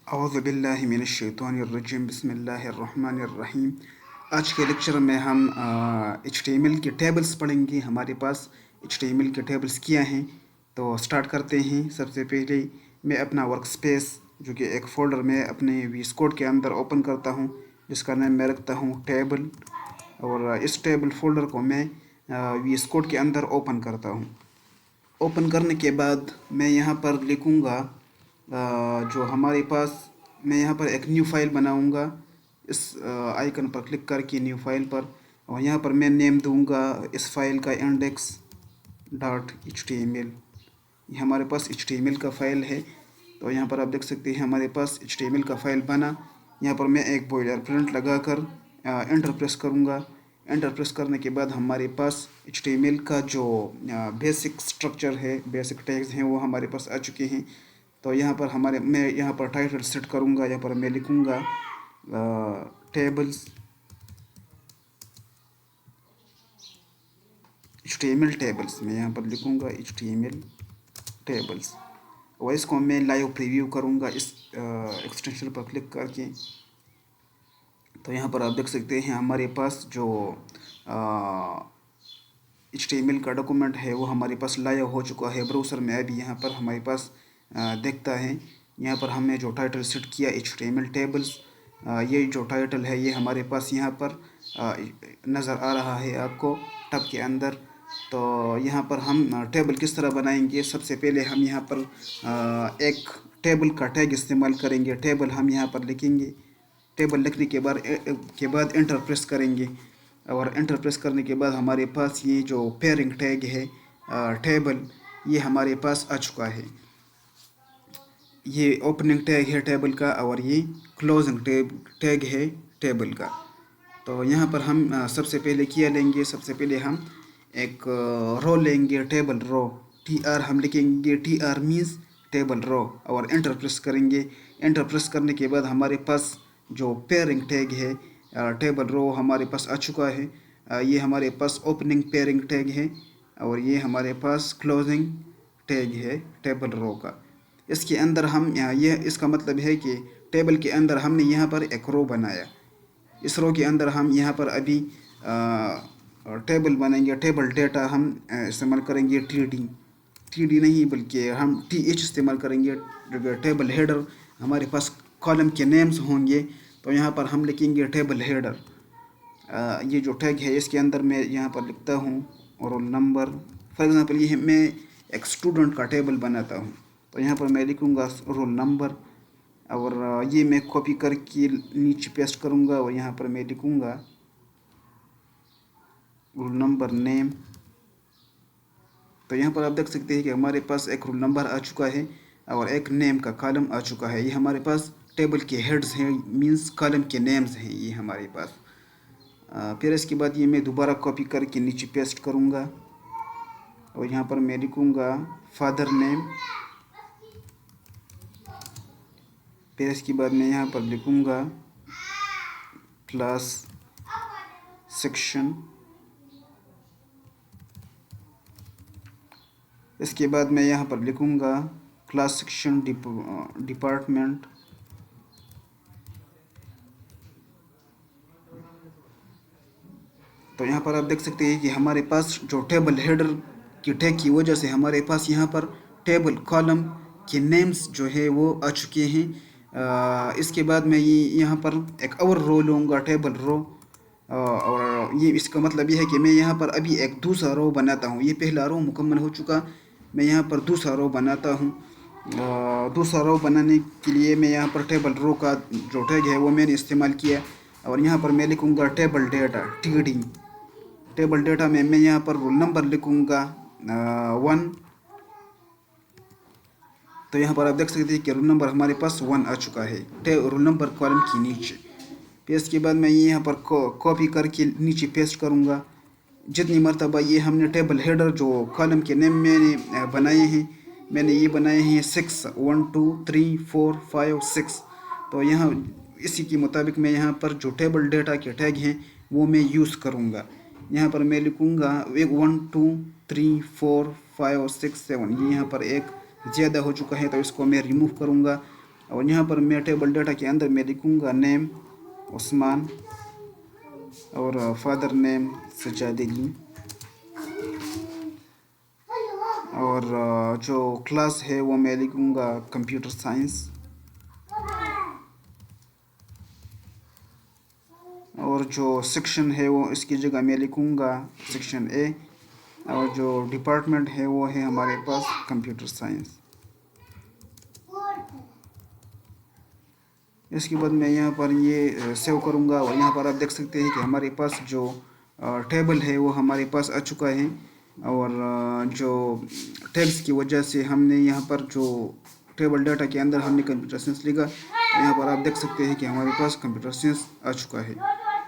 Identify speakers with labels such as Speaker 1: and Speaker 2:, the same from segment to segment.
Speaker 1: औज़ुबिल्लाहिमिनश्शैतानिर्रजीम बिस्मिल्लाहिर्रहमानिर्रहीम। आज के लेक्चर में हम HTML के टेबल्स पढ़ेंगे। हमारे पास HTML के टेबल्स क्या हैं, तो स्टार्ट करते हैं। सबसे पहले मैं अपना वर्क स्पेस जो कि एक फ़ोल्डर में अपने VS कोड के अंदर ओपन करता हूँ, जिसका नाम मैं रखता हूँ टेबल। और इस टेबल फ़ोल्डर को मैं VS कोड के अंदर ओपन करता हूँ। ओपन करने के बाद मैं यहाँ पर लिखूँगा जो हमारे पास, मैं यहाँ पर एक न्यू फाइल बनाऊँगा। इस आइकन पर क्लिक करके न्यू फाइल पर, और यहाँ पर मैं नेम दूँगा इस फाइल का index.html। ये हमारे पास HTML का फ़ाइल है। तो यहाँ पर आप देख सकते हैं हमारे पास HTML का फ़ाइल बना। यहाँ पर मैं एक बॉयलर प्रिंट लगा कर एंटर प्रेस करूँगा। एंटर प्रेस करने के बाद हमारे पास HTML का जो बेसिक स्ट्रक्चर है, बेसिक टैग्स हैं, वो हमारे पास आ चुके हैं। तो यहाँ पर मैं यहाँ पर टाइटल सेट करूँगा। यहाँ पर मैं लिखूँगा टेबल्स HTML टेबल्स। मैं यहाँ पर लिखूँगा HTML टेबल्स, और इसको मैं लाइव प्रीव्यू करूँगा इस एक्सटेंशन पर क्लिक करके। तो यहाँ पर आप देख सकते हैं हमारे पास जो HTML का डॉक्यूमेंट है वो हमारे पास लाइव हो चुका है ब्राउज़र में। अभी यहाँ पर हमारे पास देखता है। यहाँ पर हमने जो टाइटल सेट किया HTML टेबल्स, ये जो टाइटल है ये हमारे पास यहाँ पर नज़र आ रहा है आपको टैब के अंदर। तो यहाँ पर हम टेबल किस तरह बनाएंगे, सबसे पहले हम यहाँ पर एक टेबल का टैग इस्तेमाल करेंगे। टेबल हम यहाँ पर लिखेंगे। टेबल लिखने के बाद एंटर प्रेस करेंगे, और एंटर प्रेस करने के बाद हमारे पास ये जो पेयरिंग टैग है टेबल, ये हमारे पास आ चुका है। ये ओपनिंग टैग है टेबल का, और ये क्लोजिंग टैग है टेबल का। तो यहाँ पर हम सबसे पहले क्या लेंगे, सबसे पहले हम एक रो लेंगे, टेबल रो। TR हम लिखेंगे, TR मीन्स टेबल रो, और एंटर प्रेस करेंगे। एंटर प्रेस करने के बाद हमारे पास जो पेयरिंग टैग है टेबल रो हमारे पास आ चुका है। ये हमारे पास ओपनिंग पेयरिंग टैग है, और ये हमारे पास क्लोजिंग टैग है टेबल रो का। इसके अंदर हम ये इसका मतलब है कि टेबल के अंदर हमने यहाँ पर एक रो बनाया। इस रो के अंदर हम यहाँ पर अभी टेबल बनाएंगे। टेबल डेटा हम इस्तेमाल करेंगे TD नहीं बल्कि हम TH इस्तेमाल करेंगे। टेबल हेडर हमारे पास कॉलम के नेम्स होंगे, तो यहाँ पर हम लिखेंगे टेबल हेडर। ये जो टैग है इसके अंदर मैं यहाँ पर लिखता हूँ रोल नंबर। फॉर एग्ज़ाम्पल ये मैं एक स्टूडेंट का टेबल बनाता हूँ, तो यहाँ पर मैं लिखूँगा रोल नंबर, और ये मैं कॉपी करके नीचे पेस्ट करूँगा, और यहाँ पर मैं लिखूँगा रोल नंबर नेम। तो यहाँ पर आप देख सकते हैं कि हमारे पास एक रोल नंबर आ चुका है, और एक नेम का कॉलम आ चुका है। ये हमारे पास टेबल के हेड्स हैं, मींस कॉलम के नेम्स हैं ये हमारे पास। फिर इसके बाद ये मैं दोबारा कॉपी करके नीचे पेस्ट करूँगा, और यहाँ पर मैं लिखूँगा फादर नेम। फिर इसके बाद मैं यहाँ पर लिखूँगा क्लास सेक्शन। इसके बाद मैं यहाँ पर लिखूँगा क्लास सेक्शन डिपार्टमेंट। तो यहाँ पर आप देख सकते हैं कि हमारे पास जो टेबल हेडर की टैग की वजह से हमारे पास यहाँ पर टेबल कॉलम के नेम्स जो है वो आ चुके हैं। इसके बाद मैं ये यहाँ पर एक और रो लूँगा, टेबल रो। और ये इसका मतलब ये है कि मैं यहाँ पर अभी एक दूसरा रो बनाता हूँ। ये पहला रो मुकम्मल हो चुका, मैं यहाँ पर दूसरा रो बनाता हूँ। दूसरा रो बनाने के लिए मैं यहाँ पर टेबल रो का जो टैग है वो मैंने इस्तेमाल किया, और यहाँ पर मैं लिखूँगा table data TD। Table data में मैं यहाँ पर रोल नंबर लिखूँगा 1। तो यहाँ पर आप देख सकते हैं कि रोल नंबर हमारे पास 1 आ चुका है रोल नंबर कॉलम के नीचे। फिर इसके बाद मैं यहाँ पर कॉपी करके नीचे पेस्ट करूँगा। जितनी मरतबा ये हमने टेबल हेडर जो कॉलम के नेम मैंने बनाए हैं, मैंने ये बनाए हैं 6, 1 2 3 4 5 6। तो यहाँ इसी के मुताबिक मैं यहाँ पर जो टेबल डेटा के टैग हैं वो मैं यूज़ करूँगा। यहाँ पर मैं लिखूँगा 1 2 3 4 5 6 7। ये यहाँ पर एक ज़्यादा हो चुका है, तो इसको मैं रिमूव करूँगा। और यहाँ पर मैं टेबल डाटा के अंदर मैं लिखूँगा नेम उस्मान और फादर नेम सज्जाद अली और जो क्लास है वो मैं लिखूँगा कंप्यूटर साइंस और जो सेक्शन है वो इसकी जगह मैं लिखूँगा सेक्शन ए और जो डिपार्टमेंट है वो है हमारे पास कंप्यूटर साइंस। इसके बाद मैं यहाँ पर ये सेव करूँगा और यहाँ पर आप देख सकते हैं कि हमारे पास जो टेबल है वो हमारे पास आ चुका है और जो टैग्स की वजह से हमने यहाँ पर जो टेबल डाटा के अंदर हमने कंप्यूटर साइंस लिखा तो यहाँ पर आप देख सकते हैं कि हमारे पास कंप्यूटर साइंस आ चुका है।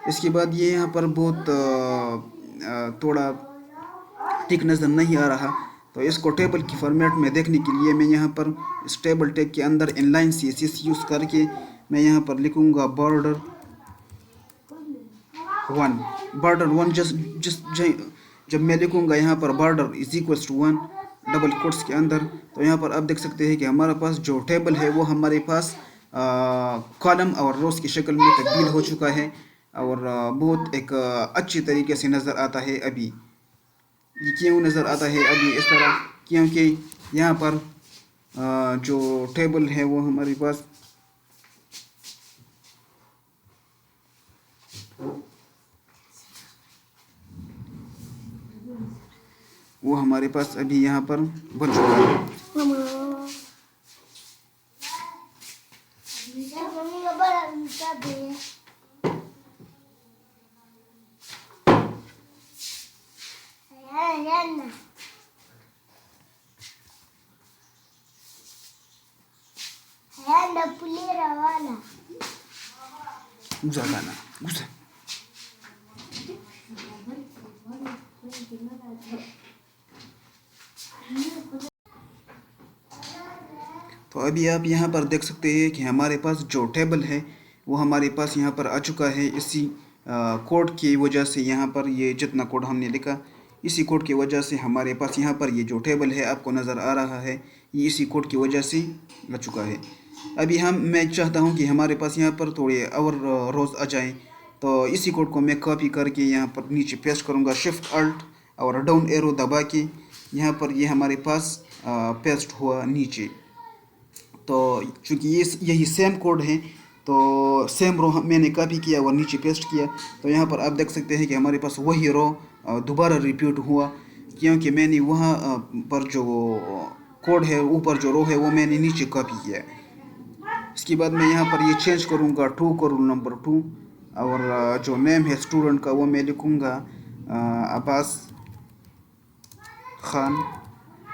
Speaker 1: इसके बाद ये यहाँ पर बहुत थोड़ा ठीक नज़र नहीं आ रहा, तो इसको टेबल की फॉर्मेट में देखने के लिए मैं यहाँ पर इस टेबल टैग के अंदर इनलाइन CSS यूज़ करके मैं यहाँ पर लिखूँगा बॉर्डर वन जब मैं लिखूँगा यहाँ पर border is equals to 1 double quotes के अंदर, तो यहाँ पर आप देख सकते हैं कि हमारे पास जो टेबल है वो हमारे पास कॉलम और रोज़ की शक्ल में तब्दील हो चुका है और बहुत एक अच्छी तरीके से नज़र आता है। अभी ये क्यों नज़र आता है अभी इस तरह, क्योंकि यहाँ पर जो टेबल है वो हमारे पास अभी यहाँ पर बन चुका है। तो अभी आप यहाँ पर देख सकते हैं कि हमारे पास जो टेबल है वो हमारे पास यहाँ पर आ चुका है। इसी कोड की वजह से यहाँ पर ये जितना कोड हमने लिखा इसी कोड की वजह से हमारे पास यहाँ पर ये जो टेबल है आपको नज़र आ रहा है, ये इसी कोड की वजह से आ चुका है। अभी मैं चाहता हूँ कि हमारे पास यहाँ पर थोड़े और रोज़ आ जाएँ, तो इसी कोड को मैं कॉपी करके यहाँ पर नीचे पेस्ट करूँगा, शिफ्ट अल्ट और डाउन एरो दबा के यहाँ पर ये हमारे पास पेस्ट हुआ नीचे। तो चूँकि ये यही सेम कोड है तो सेम रो मैंने कॉपी किया और नीचे पेस्ट किया, तो यहाँ पर आप देख सकते हैं कि हमारे पास वही रो दोबारा रिपीट हुआ, क्योंकि मैंने वहाँ पर जो कोड है ऊपर जो रो है वो मैंने नीचे कॉपी किया। इसके बाद मैं यहाँ पर ये चेंज करूँगा 2 करूँ नंबर 2 और जो नेम है स्टूडेंट का वो मैं लिखूँगा अब्बास खान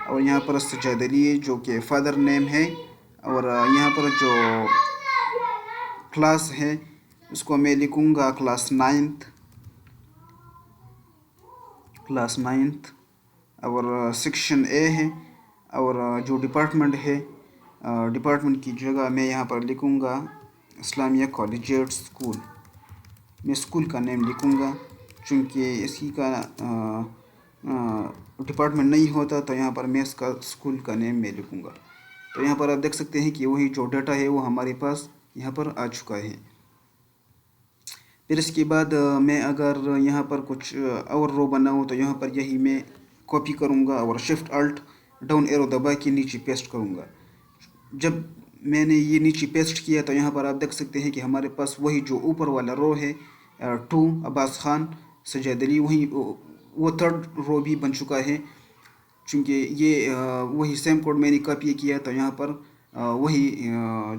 Speaker 1: और यहाँ पर सज्जाद अली जो कि फादर नेम है और यहाँ पर जो क्लास है उसको मैं लिखूँगा क्लास नाइन्थ और सेक्शन ए है और जो डिपार्टमेंट है डिपार्टमेंट की जगह मैं यहाँ पर लिखूँगा इस्लामिया कॉलेजिएट स्कूल। मैं स्कूल का नेम लिखूँगा, चूँकि इसी का डिपार्टमेंट नहीं होता तो यहाँ पर मैं इसका स्कूल का नेम मैं लिखूँगा। तो यहाँ पर आप देख सकते हैं कि वही जो डाटा है वो हमारे पास यहाँ पर आ चुका है। फिर इसके बाद मैं अगर यहाँ पर कुछ और रो बनाऊँ तो यहाँ पर यही मैं कॉपी करूँगा और शिफ्ट अल्ट डाउन एरो दबा के नीचे पेस्ट करूँगा। जब मैंने ये नीचे पेस्ट किया तो यहाँ पर आप देख सकते हैं कि हमारे पास वही जो ऊपर वाला रो है 2 अब्बास खान सज्जाद अली वो थर्ड रो भी बन चुका है। चूँकि ये वही सेम कोड मैंने कॉपी किया तो यहाँ पर वही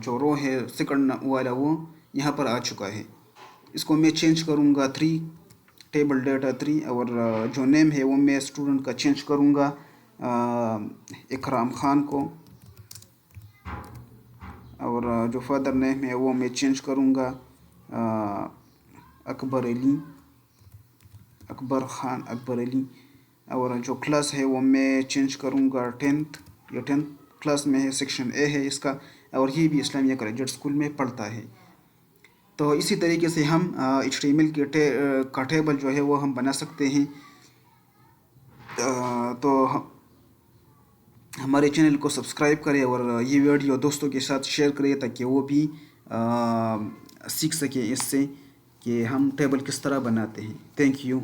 Speaker 1: जो रो है सेकंड वाला वो यहाँ पर आ चुका है। इसको मैं चेंज करूँगा 3 टेबल डाटा 3 और जो नेम है वो मैं स्टूडेंट का चेंज करूँगा इकराम खान को और जो फादर नेम है वो मैं चेंज करूँगा अकबर अली और जो क्लास है वो मैं चेंज करूँगा 10th क्लास में है, सेक्शन ए है इसका और ये भी इस्लामिया कॉलेजिएट स्कूल में पढ़ता है। तो इसी तरीके से हम HTML का टेबल जो है वो हम बना सकते हैं। तो हमारे चैनल को सब्सक्राइब करें और ये वीडियो दोस्तों के साथ शेयर करें ताकि वो भी सीख सकें इससे कि हम टेबल किस तरह बनाते हैं। Thank you.